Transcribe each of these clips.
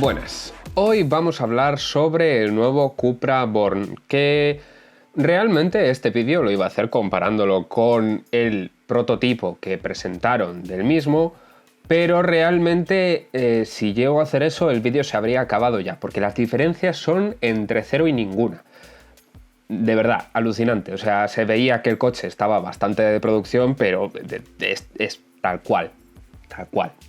Buenas, hoy vamos a hablar sobre el nuevo Cupra Born, que realmente este vídeo lo iba a hacer comparándolo con el prototipo que presentaron del mismo, pero realmente si llego a hacer eso el vídeo se habría acabado ya, porque las diferencias son entre 0 y ninguna. De verdad, alucinante, o sea, se veía que el coche estaba bastante de producción, pero es tal cual,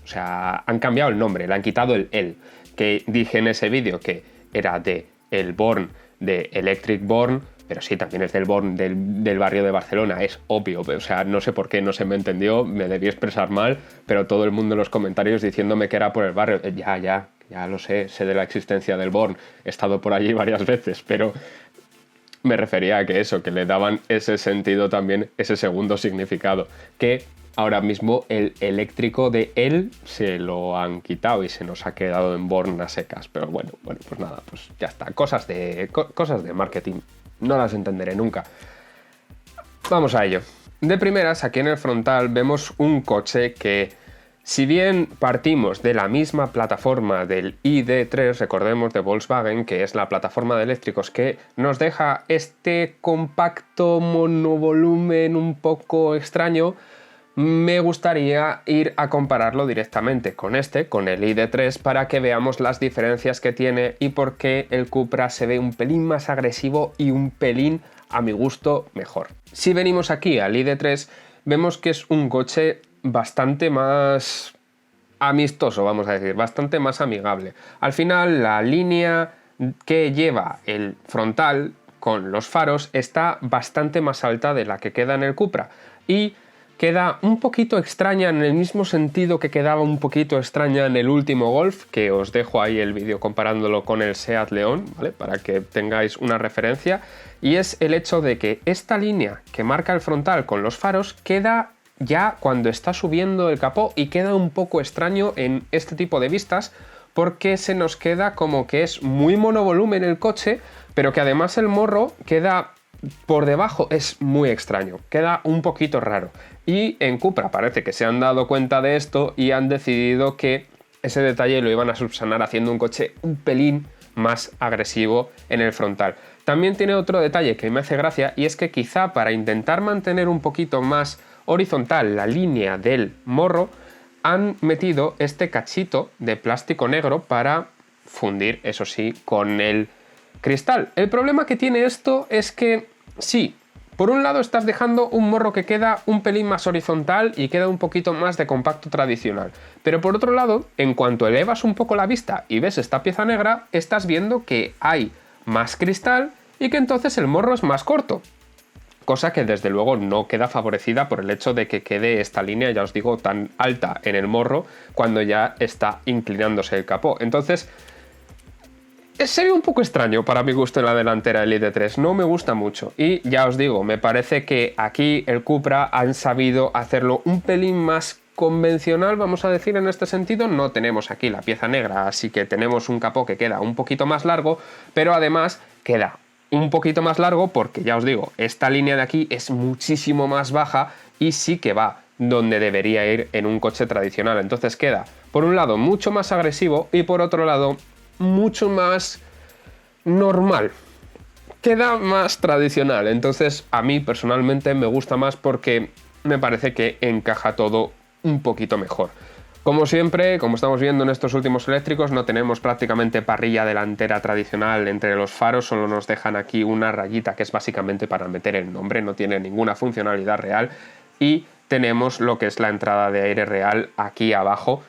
o sea, han cambiado el nombre, le han quitado el "el", que dije en ese vídeo que era de el Born, de Electric Born, pero sí, también es del Born del barrio de Barcelona, es obvio, o sea, no sé por qué no se me entendió, me debí expresar mal, pero todo el mundo en los comentarios diciéndome que era por el barrio, ya lo sé de la existencia del Born, he estado por allí varias veces, pero me refería a que eso, que le daban ese sentido también, ese segundo significado, que ahora mismo el eléctrico de él se lo han quitado y se nos ha quedado en Born a secas. Pero bueno, pues nada, pues ya está. Cosas de marketing. No las entenderé nunca. Vamos a ello. De primeras, aquí en el frontal vemos un coche que, si bien partimos de la misma plataforma del ID.3, recordemos de Volkswagen, que es la plataforma de eléctricos que nos deja este compacto monovolumen un poco extraño, me gustaría ir a compararlo directamente con el ID.3, para que veamos las diferencias que tiene y por qué el Cupra se ve un pelín más agresivo y un pelín, a mi gusto, mejor. Si venimos aquí al ID.3, vemos que es un coche bastante más amistoso, vamos a decir, bastante más amigable. Al final, la línea que lleva el frontal con los faros está bastante más alta de la que queda en el Cupra y queda un poquito extraña en el mismo sentido que quedaba un poquito extraña en el último Golf, que os dejo ahí el vídeo comparándolo con el Seat León, ¿vale? Para que tengáis una referencia, y es el hecho de que esta línea que marca el frontal con los faros queda ya cuando está subiendo el capó y queda un poco extraño en este tipo de vistas, porque se nos queda como que es muy monovolumen el coche, pero que además el morro queda por debajo, es muy extraño, queda un poquito raro. Y en Cupra parece que se han dado cuenta de esto y han decidido que ese detalle lo iban a subsanar haciendo un coche un pelín más agresivo en el frontal. También tiene otro detalle que me hace gracia, y es que quizá para intentar mantener un poquito más horizontal la línea del morro, han metido este cachito de plástico negro para fundir, eso sí, con el cristal. El problema que tiene esto es que sí, por un lado estás dejando un morro que queda un pelín más horizontal y queda un poquito más de compacto tradicional, pero por otro lado, en cuanto elevas un poco la vista y ves esta pieza negra, estás viendo que hay más cristal y que entonces el morro es más corto, cosa que desde luego no queda favorecida por el hecho de que quede esta línea, ya os digo, tan alta en el morro cuando ya está inclinándose el capó. Entonces se ve un poco extraño para mi gusto en la delantera del ID.3, no me gusta mucho. Y ya os digo, me parece que aquí el Cupra han sabido hacerlo un pelín más convencional, vamos a decir, en este sentido. No tenemos aquí la pieza negra, así que tenemos un capó que queda un poquito más largo, pero además queda un poquito más largo porque, ya os digo, esta línea de aquí es muchísimo más baja y sí que va donde debería ir en un coche tradicional. Entonces queda, por un lado, mucho más agresivo y por otro lado, mucho más normal, queda más tradicional. Entonces a mí personalmente me gusta más porque me parece que encaja todo un poquito mejor. Como siempre, como estamos viendo en estos últimos eléctricos, no tenemos prácticamente parrilla delantera tradicional entre los faros, solo nos dejan aquí una rayita que es básicamente para meter el nombre, no tiene ninguna funcionalidad real, y tenemos lo que es la entrada de aire real aquí abajo,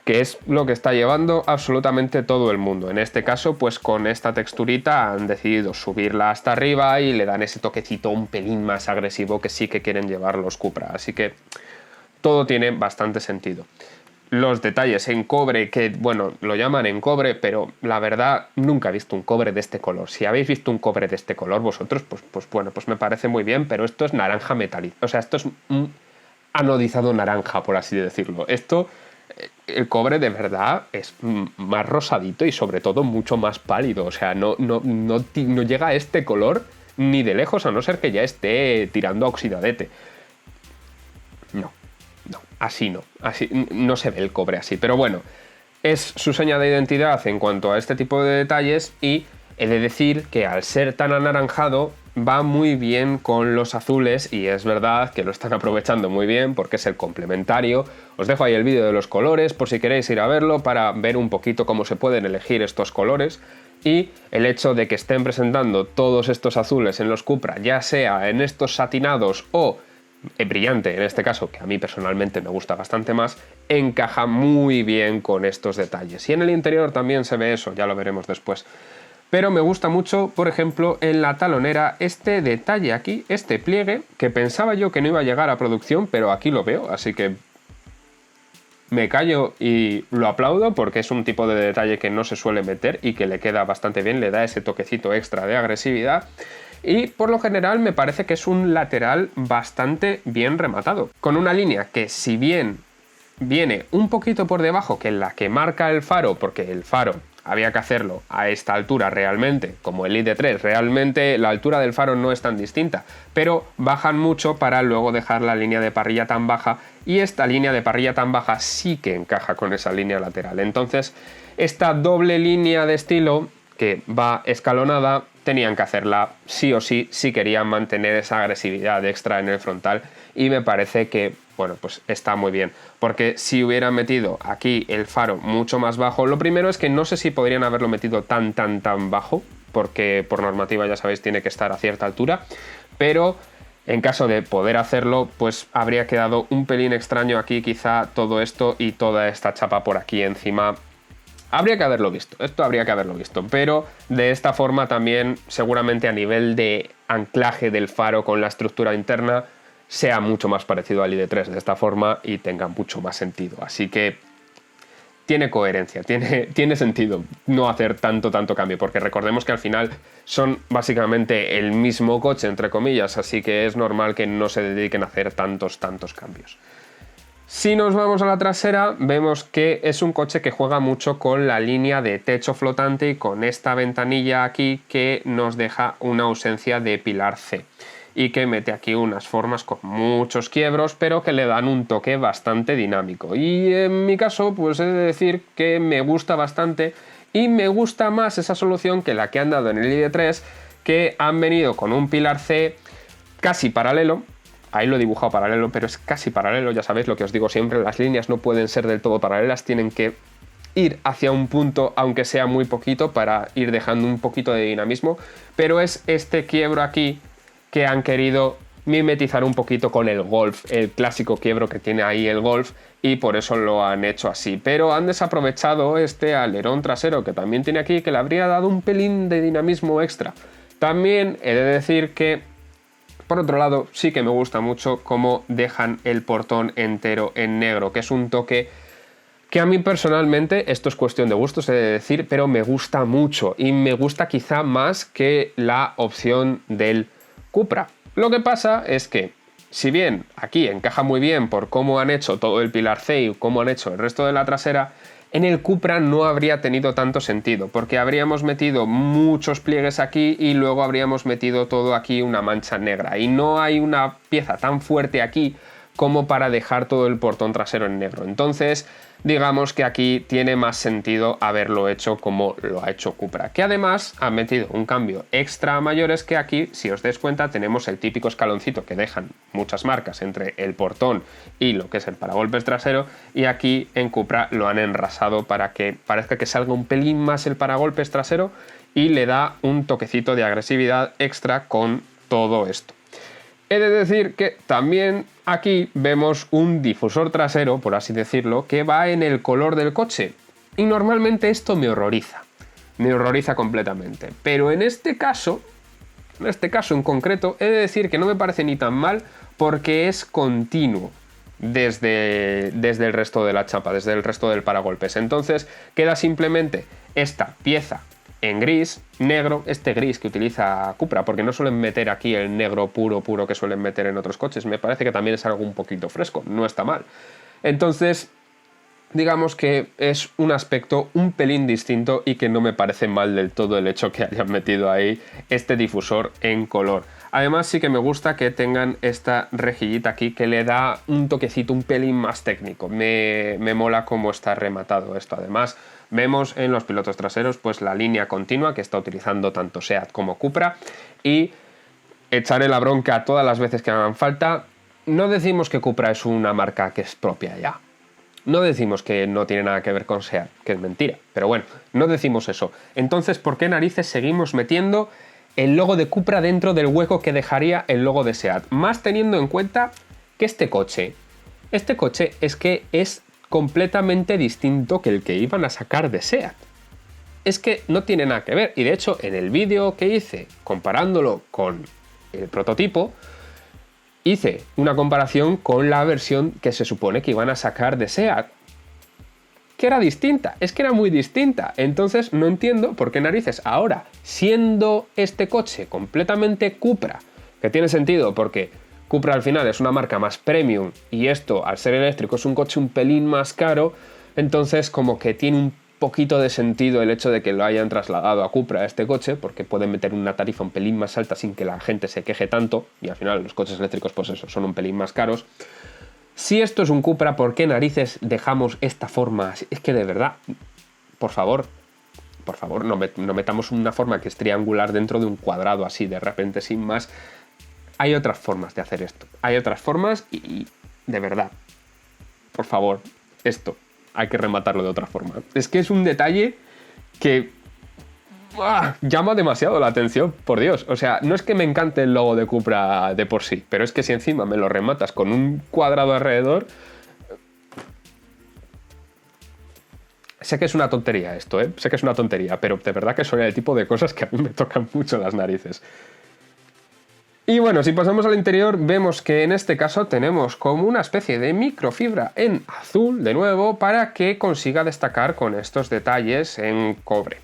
que es lo que está llevando absolutamente todo el mundo. En este caso, pues con esta texturita han decidido subirla hasta arriba y le dan ese toquecito un pelín más agresivo que sí que quieren llevar los Cupra. Así que todo tiene bastante sentido. Los detalles en cobre, que bueno, lo llaman en cobre, pero la verdad nunca he visto un cobre de este color. Si habéis visto un cobre de este color vosotros, pues bueno, pues me parece muy bien, pero esto es naranja metálico. O sea, esto es un anodizado naranja, por así decirlo. El cobre de verdad es más rosadito y sobre todo mucho más pálido. O sea, no llega a este color ni de lejos, a no ser que ya esté tirando a oxidadete. No, así no se ve el cobre así. Pero bueno, es su seña de identidad en cuanto a este tipo de detalles, y he de decir que al ser tan anaranjado va muy bien con los azules, y es verdad que lo están aprovechando muy bien porque es el complementario. Os dejo ahí el vídeo de los colores por si queréis ir a verlo para ver un poquito cómo se pueden elegir estos colores. Y el hecho de que estén presentando todos estos azules en los Cupra, ya sea en estos satinados o brillante en este caso, que a mí personalmente me gusta bastante más, encaja muy bien con estos detalles. Y en el interior también se ve eso, ya lo veremos después. Pero me gusta mucho, por ejemplo, en la talonera este detalle aquí, este pliegue, que pensaba yo que no iba a llegar a producción, pero aquí lo veo, así que me callo y lo aplaudo porque es un tipo de detalle que no se suele meter y que le queda bastante bien, le da ese toquecito extra de agresividad. Y por lo general me parece que es un lateral bastante bien rematado, con una línea que, si bien viene un poquito por debajo que la que marca el faro, porque el faro había que hacerlo a esta altura realmente, como el ID3, realmente la altura del faro no es tan distinta, pero bajan mucho para luego dejar la línea de parrilla tan baja, y esta línea de parrilla tan baja sí que encaja con esa línea lateral. Entonces, esta doble línea de estilo que va escalonada, tenían que hacerla sí o sí si querían mantener esa agresividad extra en el frontal, y me parece que, bueno, pues está muy bien, porque si hubieran metido aquí el faro mucho más bajo, lo primero es que no sé si podrían haberlo metido tan bajo, porque por normativa, ya sabéis, tiene que estar a cierta altura, pero en caso de poder hacerlo, pues habría quedado un pelín extraño aquí quizá todo esto y toda esta chapa por aquí encima. Habría que haberlo visto, esto habría que haberlo visto, pero de esta forma también seguramente a nivel de anclaje del faro con la estructura interna sea mucho más parecido al ID3 de esta forma y tenga mucho más sentido. Así que tiene coherencia, tiene sentido no hacer tanto cambio, porque recordemos que al final son básicamente el mismo coche, entre comillas, así que es normal que no se dediquen a hacer tantos cambios. Si nos vamos a la trasera, vemos que es un coche que juega mucho con la línea de techo flotante y con esta ventanilla aquí que nos deja una ausencia de pilar C, y que mete aquí unas formas con muchos quiebros, pero que le dan un toque bastante dinámico. Y en mi caso, pues he de decir que me gusta bastante, y me gusta más esa solución que la que han dado en el ID3, que han venido con un pilar C casi paralelo. Ahí lo he dibujado paralelo, pero es casi paralelo, ya sabéis lo que os digo siempre, las líneas no pueden ser del todo paralelas, tienen que ir hacia un punto, aunque sea muy poquito, para ir dejando un poquito de dinamismo, pero es este quiebro aquí que han querido mimetizar un poquito con el Golf, el clásico quiebro que tiene ahí el Golf, y por eso lo han hecho así. Pero han desaprovechado este alerón trasero que también tiene aquí, que le habría dado un pelín de dinamismo extra. También he de decir que, por otro lado, sí que me gusta mucho cómo dejan el portón entero en negro, que es un toque que a mí personalmente, esto es cuestión de gustos, he de decir, pero me gusta mucho, y me gusta quizá más que la opción del Cupra. Lo que pasa es que, si bien aquí encaja muy bien por cómo han hecho todo el pilar C y cómo han hecho el resto de la trasera, en el Cupra no habría tenido tanto sentido, porque habríamos metido muchos pliegues aquí y luego habríamos metido todo aquí una mancha negra, y no hay una pieza tan fuerte aquí como para dejar todo el portón trasero en negro. Entonces, digamos que aquí tiene más sentido haberlo hecho como lo ha hecho Cupra, que además ha metido un cambio extra a mayores, que aquí, si os dais cuenta, tenemos el típico escaloncito que dejan muchas marcas entre el portón y lo que es el paragolpes trasero, y aquí en Cupra lo han enrasado para que parezca que salga un pelín más el paragolpes trasero, y le da un toquecito de agresividad extra con todo esto. He de decir que también aquí vemos un difusor trasero, por así decirlo, que va en el color del coche. Y normalmente esto me horroriza completamente. Pero en este caso en concreto, he de decir que no me parece ni tan mal, porque es continuo desde el resto de la chapa, desde el resto del paragolpes. Entonces queda simplemente esta pieza en gris, negro, este gris que utiliza Cupra, porque no suelen meter aquí el negro puro que suelen meter en otros coches. Me parece que también es algo un poquito fresco, no está mal. Entonces, digamos que es un aspecto un pelín distinto, y que no me parece mal del todo el hecho que hayan metido ahí este difusor en color. Además sí que me gusta que tengan esta rejillita aquí que le da un toquecito un pelín más técnico. Me mola cómo está rematado esto. Además vemos en los pilotos traseros pues la línea continua que está utilizando tanto SEAT como Cupra, y echaré la bronca todas las veces que hagan falta. No decimos que Cupra es una marca que es propia ya. No decimos que no tiene nada que ver con SEAT, que es mentira. Pero bueno, no decimos eso. Entonces, ¿por qué narices seguimos metiendo el logo de Cupra dentro del hueco que dejaría el logo de SEAT? Más teniendo en cuenta que este coche es que es completamente distinto que el que iban a sacar de SEAT. Es que no tiene nada que ver. Y de hecho, en el vídeo que hice comparándolo con el prototipo, hice una comparación con la versión que se supone que iban a sacar de SEAT, que era distinta, es que era muy distinta. Entonces no entiendo por qué narices ahora, siendo este coche completamente Cupra, que tiene sentido porque Cupra al final es una marca más premium y esto, al ser eléctrico, es un coche un pelín más caro, entonces como que tiene un poquito de sentido el hecho de que lo hayan trasladado a Cupra este coche, porque pueden meter una tarifa un pelín más alta sin que la gente se queje tanto, y al final los coches eléctricos pues eso, son un pelín más caros. Si esto es un Cupra, ¿por qué narices dejamos esta forma? Es que de verdad, por favor, no metamos una forma que es triangular dentro de un cuadrado así de repente sin más. Hay otras formas de hacer esto, hay otras formas y de verdad, por favor, esto hay que rematarlo de otra forma. Es que es un detalle que llama demasiado la atención, por Dios. O sea, no es que me encante el logo de Cupra de por sí, pero es que si encima me lo rematas con un cuadrado alrededor... Sé que es una tontería esto, ¿eh? Sé que es una tontería, pero de verdad que son el tipo de cosas que a mí me tocan mucho las narices. Y bueno, si pasamos al interior, vemos que en este caso tenemos como una especie de microfibra en azul, de nuevo, para que consiga destacar con estos detalles en cobre.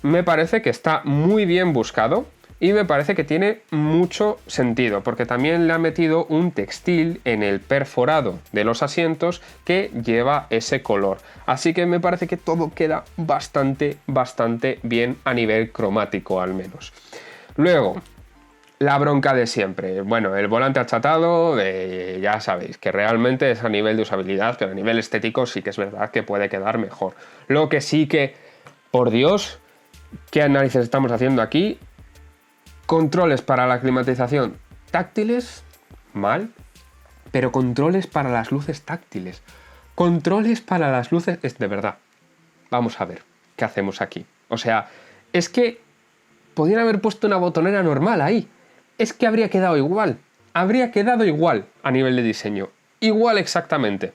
Me parece que está muy bien buscado y me parece que tiene mucho sentido, porque también le ha metido un textil en el perforado de los asientos que lleva ese color. Así que me parece que todo queda bastante bien a nivel cromático al menos. Luego, la bronca de siempre. Bueno, el volante achatado, ya sabéis, que realmente es a nivel de usabilidad, pero a nivel estético sí que es verdad que puede quedar mejor. Lo que sí que, por Dios, ¿qué análisis estamos haciendo aquí? Controles para la climatización táctiles, mal, pero controles para las luces táctiles. Controles para las luces, es de verdad. Vamos a ver, ¿qué hacemos aquí? O sea, es que podrían haber puesto una botonera normal ahí. Es que habría quedado igual a nivel de diseño, igual exactamente,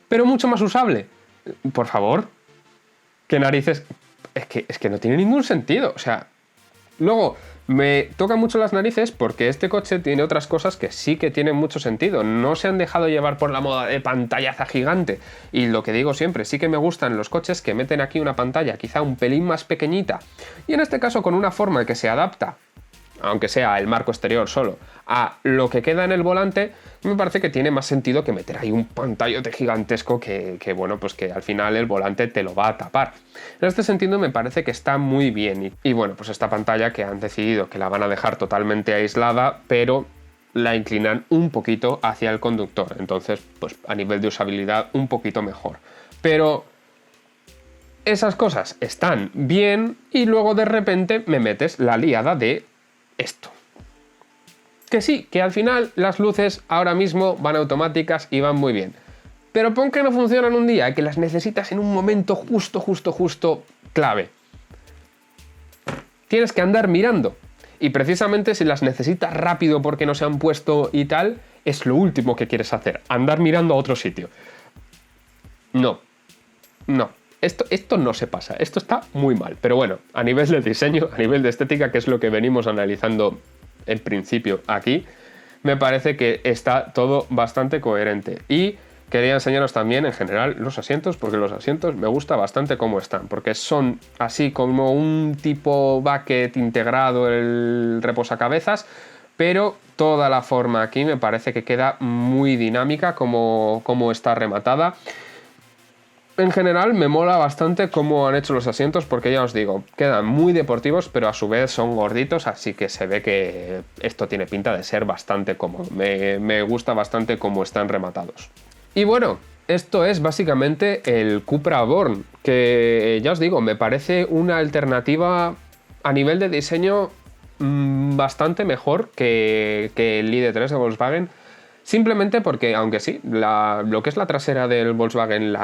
pero mucho más usable. Por favor, ¿qué narices? Es que no tiene ningún sentido, o sea, luego me toca mucho las narices porque este coche tiene otras cosas que sí que tienen mucho sentido, no se han dejado llevar por la moda de pantallaza gigante, y lo que digo siempre, sí que me gustan los coches que meten aquí una pantalla quizá un pelín más pequeñita, y en este caso con una forma que se adapta, aunque sea el marco exterior solo, a lo que queda en el volante, me parece que tiene más sentido que meter ahí un pantallote gigantesco que bueno, pues que al final el volante te lo va a tapar. En este sentido me parece que está muy bien y bueno, pues esta pantalla que han decidido que la van a dejar totalmente aislada, pero la inclinan un poquito hacia el conductor, entonces pues a nivel de usabilidad un poquito mejor. Pero esas cosas están bien y luego de repente me metes la liada de esto. Que sí, que al final las luces ahora mismo van automáticas y van muy bien. Pero pon que no funcionan un día, que las necesitas en un momento justo clave. Tienes que andar mirando. Y precisamente si las necesitas rápido porque no se han puesto y tal, es lo último que quieres hacer, andar mirando a otro sitio. No. Esto no se pasa, esto está muy mal. Pero bueno, a nivel de diseño, a nivel de estética, que es lo que venimos analizando en principio aquí, me parece que está todo bastante coherente. Y quería enseñaros también en general los asientos, porque los asientos me gusta bastante cómo están, porque son así como un tipo bucket integrado el reposacabezas, pero toda la forma aquí me parece que queda muy dinámica como está rematada. En general me mola bastante cómo han hecho los asientos porque ya os digo, quedan muy deportivos pero a su vez son gorditos, así que se ve que esto tiene pinta de ser bastante cómodo. Me gusta bastante cómo están rematados. Y bueno, esto es básicamente el Cupra Born, que ya os digo, me parece una alternativa a nivel de diseño bastante mejor que el ID3 de Volkswagen. Simplemente porque, aunque sí, lo que es la trasera del Volkswagen,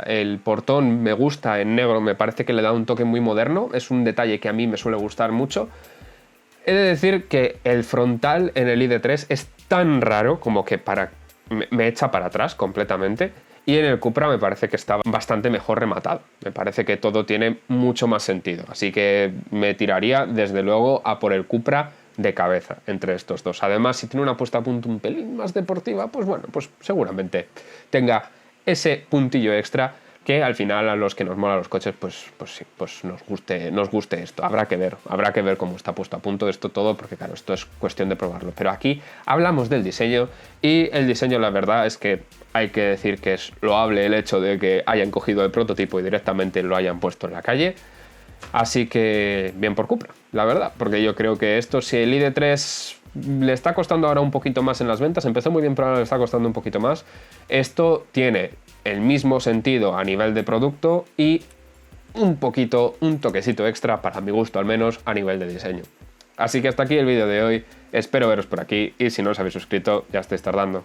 el portón me gusta en negro, me parece que le da un toque muy moderno, es un detalle que a mí me suele gustar mucho. He de decir que el frontal en el ID3 es tan raro como que me echa para atrás completamente, y en el Cupra me parece que está bastante mejor rematado. Me parece que todo tiene mucho más sentido, así que me tiraría desde luego a por el Cupra de cabeza entre estos dos. Además, si tiene una puesta a punto un pelín más deportiva, pues bueno, pues seguramente tenga ese puntillo extra que al final a los que nos molan los coches, pues sí, pues nos guste esto. Habrá que ver cómo está puesto a punto esto todo, porque claro, esto es cuestión de probarlo. Pero aquí hablamos del diseño, y el diseño, la verdad es que hay que decir que es loable el hecho de que hayan cogido el prototipo y directamente lo hayan puesto en la calle. Así que bien por Cupra, la verdad, porque yo creo que esto, si el ID3 le está costando ahora un poquito más en las ventas, empezó muy bien pero ahora le está costando un poquito más, esto tiene el mismo sentido a nivel de producto y un toquecito extra, para mi gusto al menos, a nivel de diseño. Así que hasta aquí el vídeo de hoy, espero veros por aquí y si no os habéis suscrito ya estáis tardando.